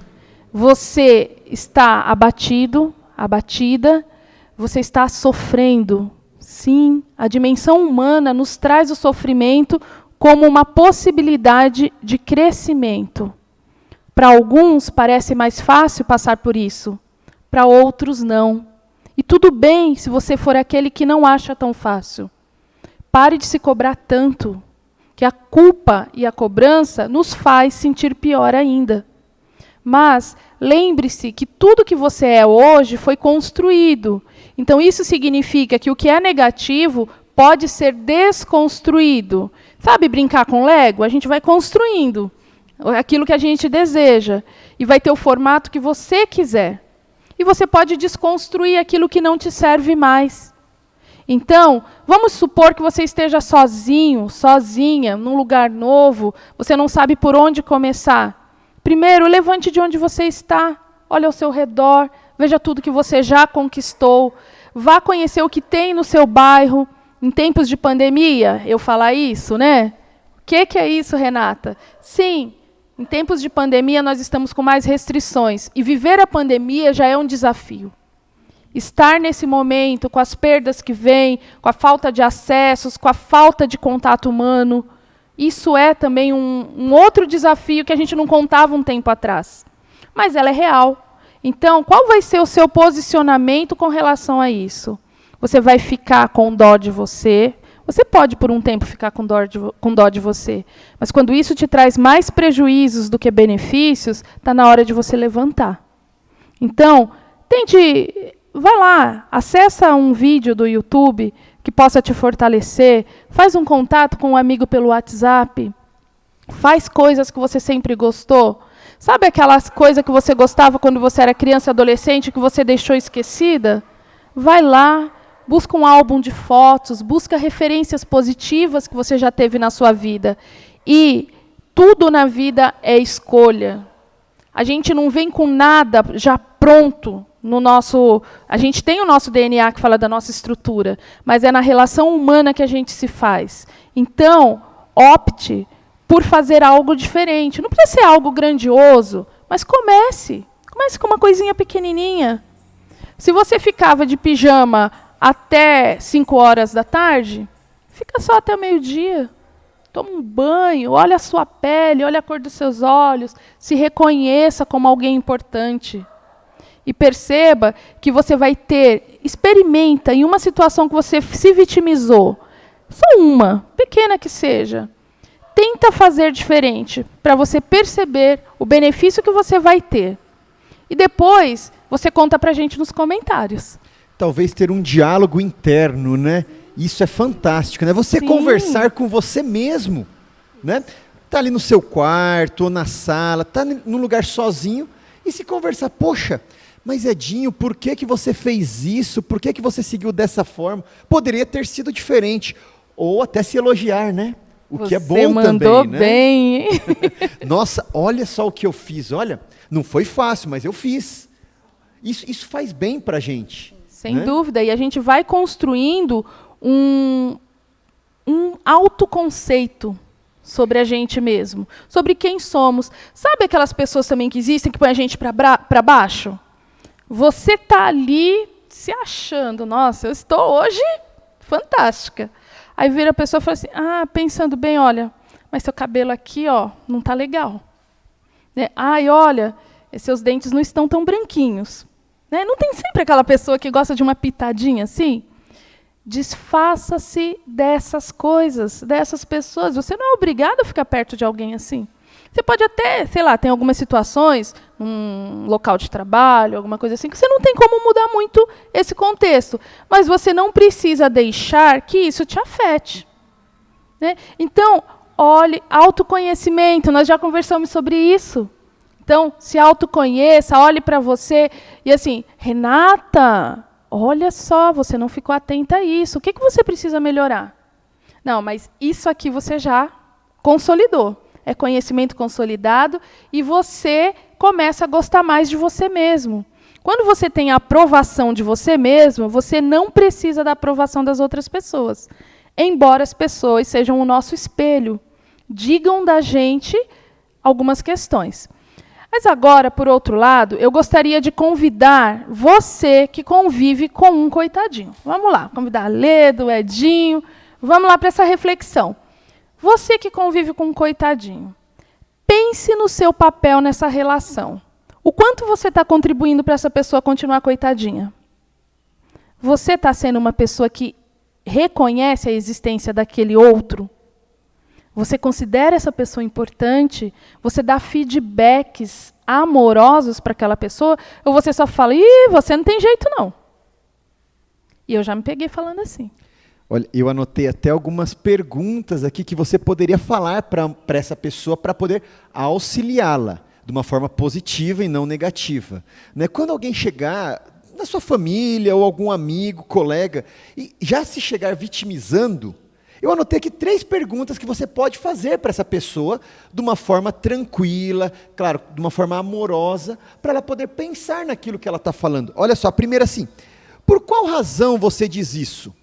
você está abatido, abatida, você está sofrendo. Sim, a dimensão humana nos traz o sofrimento como uma possibilidade de crescimento. Para alguns parece mais fácil passar por isso, para outros não. E tudo bem se você for aquele que não acha tão fácil. Pare de se cobrar tanto, que a culpa e a cobrança nos faz sentir pior ainda. Mas lembre-se que tudo que você é hoje foi construído. Então isso significa que o que é negativo pode ser desconstruído. Sabe brincar com Lego? A gente vai construindo aquilo que a gente deseja. E vai ter o formato que você quiser. E você pode desconstruir aquilo que não te serve mais. Então, vamos supor que você esteja sozinho, sozinha, num lugar novo, você não sabe por onde começar. Primeiro, levante de onde você está, olhe ao seu redor, veja tudo que você já conquistou, vá conhecer o que tem no seu bairro. Em tempos de pandemia, eu falar isso, né? O que é isso, Renata? Sim, em tempos de pandemia, nós estamos com mais restrições. E viver a pandemia já é um desafio. Estar nesse momento, com as perdas que vêm, com a falta de acessos, com a falta de contato humano, isso é também um outro desafio que a gente não contava um tempo atrás. Mas ela é real. Então, qual vai ser o seu posicionamento com relação a isso? Você vai ficar com dó de você? Você pode, por um tempo, ficar com dó de você. Mas quando isso te traz mais prejuízos do que benefícios, está na hora de você levantar. Então, vai lá, acessa um vídeo do YouTube que possa te fortalecer, faz um contato com um amigo pelo WhatsApp, faz coisas que você sempre gostou. Sabe aquelas coisas que você gostava quando você era criança e adolescente, que você deixou esquecida? Vai lá, busca um álbum de fotos, busca referências positivas que você já teve na sua vida. E tudo na vida é escolha. A gente não vem com nada já pronto no nosso... A gente tem o nosso DNA que fala da nossa estrutura, mas é na relação humana que a gente se faz. Então, opte por fazer algo diferente. Não precisa ser algo grandioso, mas comece. Comece com uma coisinha pequenininha. Se você ficava de pijama até 5 horas da tarde, fica só até o meio-dia. Toma um banho, olha a sua pele, olha a cor dos seus olhos, se reconheça como alguém importante. E perceba que você vai experimenta em uma situação que você se vitimizou, só uma, pequena que seja, tenta fazer diferente, para você perceber o benefício que você vai ter. E depois, você conta para a gente nos comentários. Talvez ter um diálogo interno, né? Isso é fantástico, né? Você conversar com você mesmo, né? Tá ali no seu quarto ou na sala, tá num lugar sozinho e se conversar. Poxa, mas Edinho, por que você fez isso? Por que você seguiu dessa forma? Poderia ter sido diferente. Ou até se elogiar, né? O que é bom também, né? Você mandou bem. Nossa, olha só o que eu fiz. Olha, não foi fácil, mas eu fiz. Isso faz bem pra gente. Sem dúvida. E a gente vai construindo um autoconceito sobre a gente mesmo, sobre quem somos. Sabe aquelas pessoas também que existem, que põem a gente para baixo? Você está ali se achando, nossa, eu estou hoje fantástica. Aí vira a pessoa e fala assim, pensando bem, olha, mas seu cabelo aqui, ó, não está legal. Né? Ai, olha, seus dentes não estão tão branquinhos. Né? Não tem sempre aquela pessoa que gosta de uma pitadinha assim? Desfaça-se dessas coisas, dessas pessoas. Você não é obrigado a ficar perto de alguém assim. Você pode até, sei lá, tem algumas situações, um local de trabalho, alguma coisa assim, que você não tem como mudar muito esse contexto. Mas você não precisa deixar que isso te afete. Né? Então, olhe, autoconhecimento, nós já conversamos sobre isso. Então, se autoconheça, olhe para você e assim, Renata, olha só, você não ficou atenta a isso. O que você precisa melhorar? Não, mas isso aqui você já consolidou. É conhecimento consolidado e você começa a gostar mais de você mesmo. Quando você tem a aprovação de você mesmo, você não precisa da aprovação das outras pessoas. Embora as pessoas sejam o nosso espelho, digam da gente algumas questões. Mas agora, por outro lado, eu gostaria de convidar você que convive com um coitadinho. Vamos lá, convidar a Leda, o Edinho. Vamos lá para essa reflexão. Você que convive com um coitadinho, pense no seu papel nessa relação. O quanto você está contribuindo para essa pessoa continuar coitadinha? Você está sendo uma pessoa que reconhece a existência daquele outro? Você considera essa pessoa importante? Você dá feedbacks amorosos para aquela pessoa? Ou você só fala, você não tem jeito não? E eu já me peguei falando assim. Olha, eu anotei até algumas perguntas aqui que você poderia falar para essa pessoa para poder auxiliá-la de uma forma positiva e não negativa. Né? Quando alguém chegar na sua família ou algum amigo, colega, e já se chegar vitimizando, eu anotei aqui 3 perguntas que você pode fazer para essa pessoa de uma forma tranquila, claro, de uma forma amorosa, para ela poder pensar naquilo que ela está falando. Olha só, a primeira assim, por qual razão você diz isso?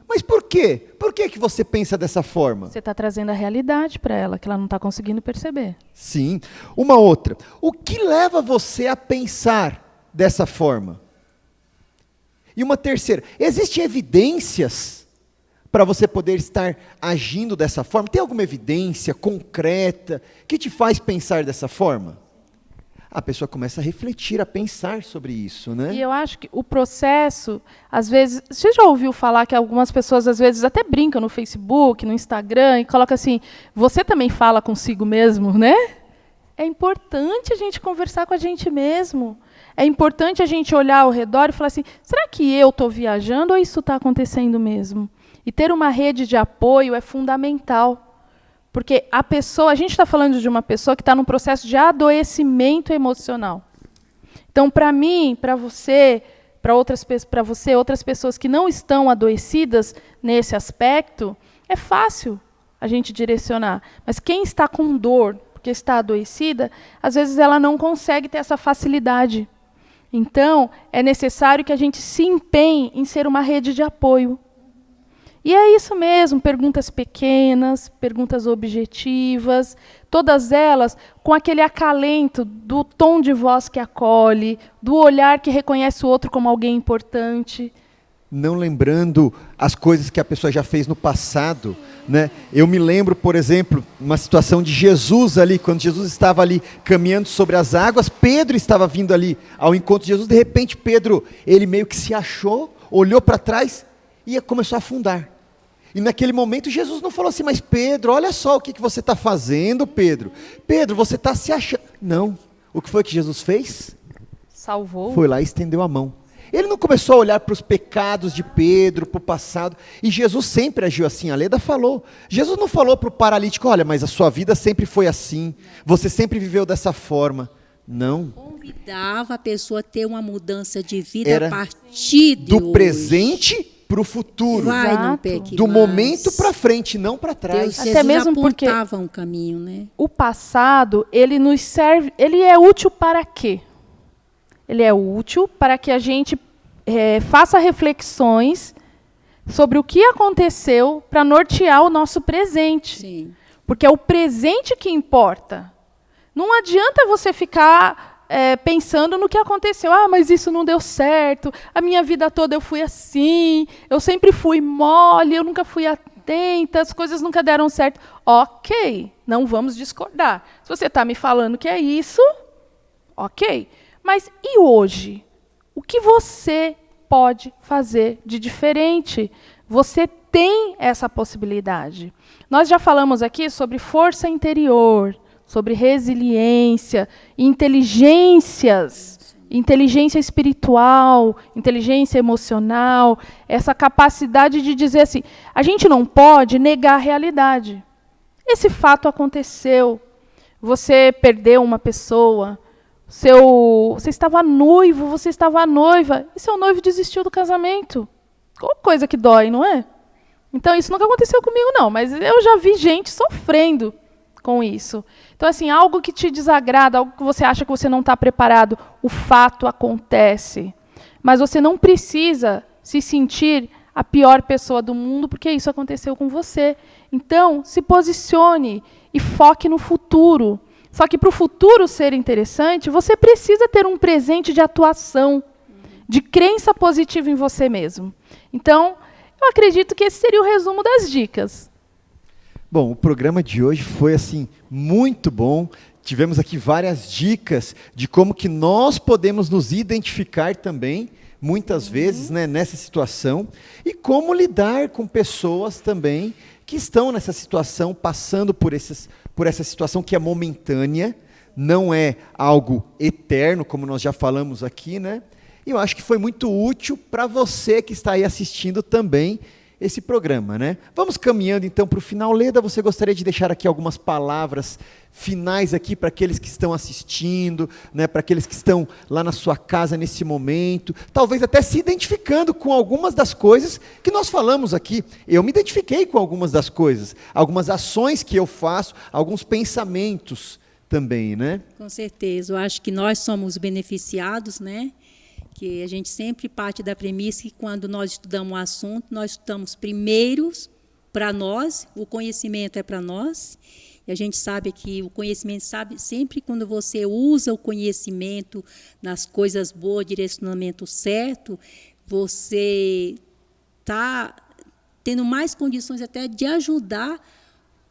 Mas por quê? Por que você pensa dessa forma? Você está trazendo a realidade para ela, que ela não está conseguindo perceber. Sim. Uma outra, o que leva você a pensar dessa forma? E uma terceira, existem evidências para você poder estar agindo dessa forma? Tem alguma evidência concreta que te faz pensar dessa forma? A pessoa começa a refletir, a pensar sobre isso, né? E eu acho que o processo, às vezes... Você já ouviu falar que algumas pessoas, às vezes, até brincam no Facebook, no Instagram, e colocam assim, você também fala consigo mesmo, né? É importante a gente conversar com a gente mesmo. É importante a gente olhar ao redor e falar assim, será que eu estou viajando ou isso está acontecendo mesmo? E ter uma rede de apoio é fundamental. Porque a gente está falando de uma pessoa que está num processo de adoecimento emocional. Então, para mim, para você, outras pessoas que não estão adoecidas nesse aspecto, é fácil a gente direcionar. Mas quem está com dor, porque está adoecida, às vezes ela não consegue ter essa facilidade. Então, é necessário que a gente se empenhe em ser uma rede de apoio. E é isso mesmo, perguntas pequenas, perguntas objetivas, todas elas com aquele acalento do tom de voz que acolhe, do olhar que reconhece o outro como alguém importante. Não lembrando as coisas que a pessoa já fez no passado, né? Eu me lembro, por exemplo, uma situação de Jesus ali, quando Jesus estava ali caminhando sobre as águas, Pedro estava vindo ali ao encontro de Jesus, de repente Pedro, ele meio que se achou, olhou para trás e começou a afundar. E naquele momento Jesus não falou assim, mas Pedro, olha só o que você está fazendo, Pedro. Pedro, você está se achando. Não. O que foi que Jesus fez? Salvou. Foi lá e estendeu a mão. Ele não começou a olhar para os pecados de Pedro, para o passado. E Jesus sempre agiu assim, a Leda falou. Jesus não falou para o paralítico, olha, mas a sua vida sempre foi assim. Você sempre viveu dessa forma. Não. Convidava a pessoa a ter uma mudança de vida a partir do presente para o futuro, do momento para frente, não para trás. Até mesmo porque um caminho, né? O passado, ele nos serve, ele é útil para quê? Ele é útil para que a gente faça reflexões sobre o que aconteceu para nortear o nosso presente. Sim. Porque é o presente que importa. Não adianta você ficar pensando no que aconteceu. Ah, mas isso não deu certo. A minha vida toda eu fui assim. Eu sempre fui mole, eu nunca fui atenta, as coisas nunca deram certo. Ok, não vamos discordar. Se você está me falando que é isso, ok. Mas e hoje? O que você pode fazer de diferente. Você tem essa possibilidade. Nós já falamos aqui sobre força interior, sobre resiliência, inteligência espiritual, inteligência emocional, essa capacidade de dizer assim, a gente não pode negar a realidade. Esse fato aconteceu. Você perdeu uma pessoa, você estava noivo, você estava noiva, e seu noivo desistiu do casamento. Qual coisa que dói, não é? Então, isso nunca aconteceu comigo, não, mas eu já vi gente sofrendo com isso. Então, assim, algo que te desagrada, algo que você acha que você não está preparado, o fato acontece. Mas você não precisa se sentir a pior pessoa do mundo, porque isso aconteceu com você. Então, se posicione e foque no futuro. Só que para o futuro ser interessante, você precisa ter um presente de atuação, de crença positiva em você mesmo. Então, eu acredito que esse seria o resumo das dicas. Bom, o programa de hoje foi assim muito bom. Tivemos aqui várias dicas de como que nós podemos nos identificar também, muitas vezes, né, nessa situação, e como lidar com pessoas também que estão nessa situação, passando por essa situação que é momentânea, não é algo eterno, como nós já falamos aqui, né? E eu acho que foi muito útil para você que está aí assistindo também esse programa, né? Vamos caminhando então para o final. Leda, você gostaria de deixar aqui algumas palavras finais aqui para aqueles que estão assistindo, né? Para aqueles que estão lá na sua casa nesse momento, talvez até se identificando com algumas das coisas que nós falamos aqui. Eu me identifiquei com algumas das coisas, algumas ações que eu faço, alguns pensamentos também, né? Com certeza, eu acho que nós somos beneficiados, né? Que a gente sempre parte da premissa que quando nós estudamos um assunto, nós estudamos primeiros para nós, o conhecimento é para nós, e a gente sabe que o conhecimento, sabe, sempre quando você usa o conhecimento nas coisas boas, direcionamento certo, você está tendo mais condições até de ajudar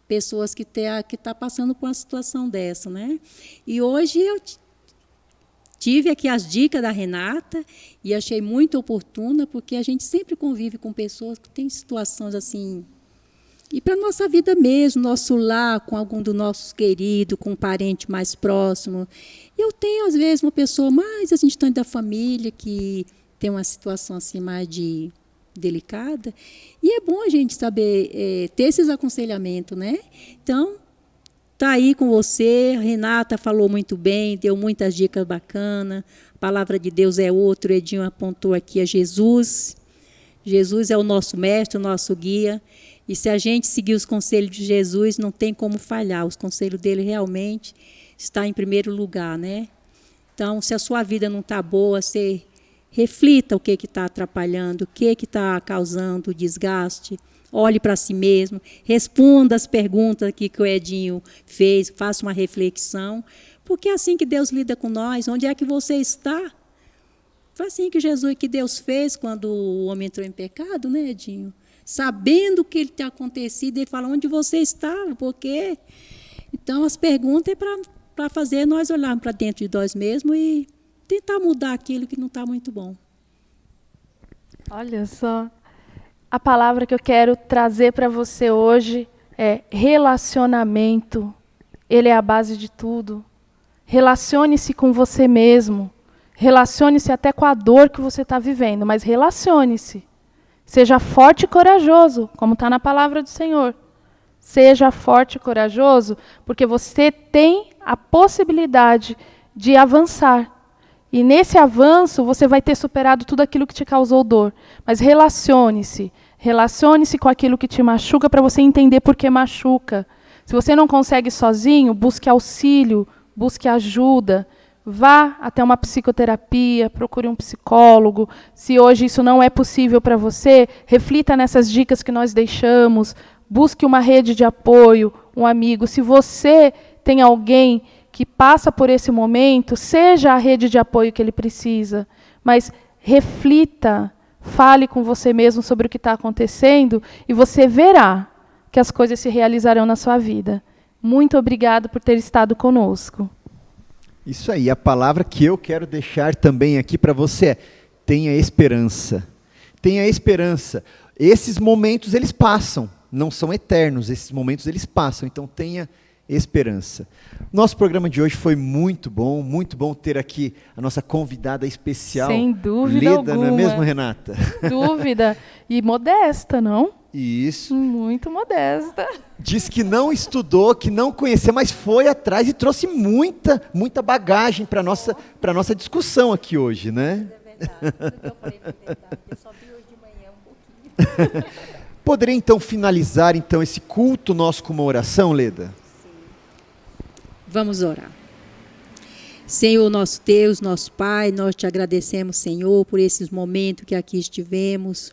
pessoas que tá passando por uma situação dessa, né? E hoje eu tive aqui as dicas da Renata e achei muito oportuna, porque a gente sempre convive com pessoas que têm situações assim, e para a nossa vida mesmo, nosso lar, com algum dos nossos queridos, com um parente mais próximo. Eu tenho, às vezes, uma pessoa mais distante da família, que tem uma situação assim mais delicada, e é bom a gente saber ter esses aconselhamentos, né? Então, está aí com você, a Renata falou muito bem, deu muitas dicas bacanas, a palavra de Deus é outra, o Edinho apontou aqui a Jesus. Jesus é o nosso mestre, o nosso guia, e se a gente seguir os conselhos de Jesus, não tem como falhar, os conselhos dele realmente estão em primeiro lugar, né? Então, se a sua vida não está boa, você reflita o que está atrapalhando, o que está causando desgaste. Olhe para si mesmo, responda as perguntas aqui que o Edinho fez, faça uma reflexão, porque é assim que Deus lida com nós. Onde é que você está? Foi assim que Deus fez quando o homem entrou em pecado, né, Edinho? Sabendo o que ele tinha acontecido, ele fala, onde você estava, por quê? Então, as perguntas é para fazer nós olharmos para dentro de nós mesmos e tentar mudar aquilo que não está muito bom. Olha só. A palavra que eu quero trazer para você hoje é relacionamento. Ele é a base de tudo. Relacione-se com você mesmo. Relacione-se até com a dor que você está vivendo, mas relacione-se. Seja forte e corajoso, como está na palavra do Senhor. Seja forte e corajoso, porque você tem a possibilidade de avançar. E nesse avanço, você vai ter superado tudo aquilo que te causou dor. Mas relacione-se. Relacione-se com aquilo que te machuca para você entender por que machuca. Se você não consegue sozinho, busque auxílio, busque ajuda. Vá até uma psicoterapia, procure um psicólogo. Se hoje isso não é possível para você, reflita nessas dicas que nós deixamos. Busque uma rede de apoio, um amigo. Se você tem alguém que passa por esse momento, seja a rede de apoio que ele precisa, mas reflita, fale com você mesmo sobre o que está acontecendo e você verá que as coisas se realizarão na sua vida. Muito obrigado por ter estado conosco. Isso aí, a palavra que eu quero deixar também aqui para você é: tenha esperança. Tenha esperança. Esses momentos, eles passam, não são eternos, esses momentos, eles passam, então tenha esperança. Nosso programa de hoje foi muito bom ter aqui a nossa convidada especial. Sem dúvida Leda, alguma. não é mesmo, Renata? Dúvida. E modesta, não? Isso. Muito modesta. Diz que não estudou, que não conhecia, mas foi atrás e trouxe muita bagagem para a nossa discussão aqui hoje, né? É verdade, tudo que eu falei foi verdade. Eu só vi hoje de manhã um pouquinho. Poderia então finalizar então esse culto nosso com uma oração, Leda? Vamos orar. Senhor, nosso Deus, nosso Pai, nós te agradecemos, Senhor, por esses momentos que aqui estivemos,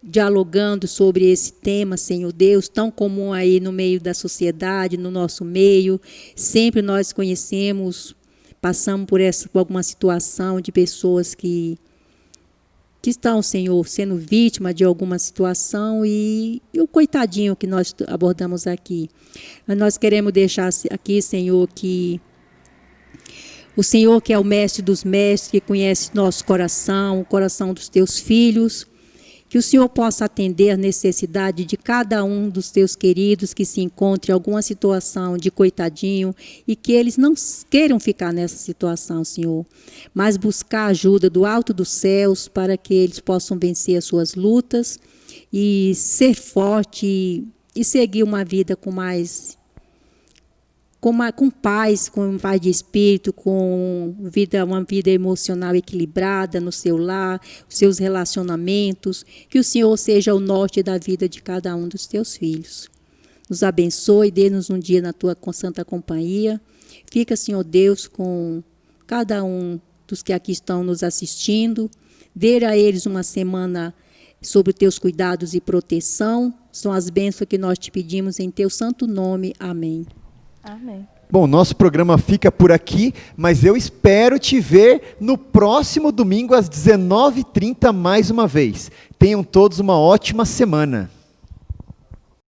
dialogando sobre esse tema, Senhor Deus, tão comum aí no meio da sociedade, no nosso meio. Sempre nós conhecemos, passamos por alguma situação de pessoas que estão, Senhor, sendo vítima de alguma situação e o coitadinho que nós abordamos aqui. Mas nós queremos deixar aqui, Senhor, que o Senhor, que é o mestre dos mestres, que conhece nosso coração, o coração dos teus filhos, que o Senhor possa atender a necessidade de cada um dos teus queridos que se encontre em alguma situação de coitadinho e que eles não queiram ficar nessa situação, Senhor, mas buscar a ajuda do alto dos céus para que eles possam vencer as suas lutas e ser forte e seguir uma vida com paz de espírito, com uma vida emocional equilibrada no seu lar, os seus relacionamentos, que o Senhor seja o norte da vida de cada um dos teus filhos. Nos abençoe, dê-nos um dia na tua santa companhia. Fica, Senhor Deus, com cada um dos que aqui estão nos assistindo. Dê a eles uma semana sob os teus cuidados e proteção. São as bênçãos que nós te pedimos em teu santo nome. Amém. Amém. Bom, nosso programa fica por aqui, mas eu espero te ver no próximo domingo às 19h30 mais uma vez. Tenham todos uma ótima semana.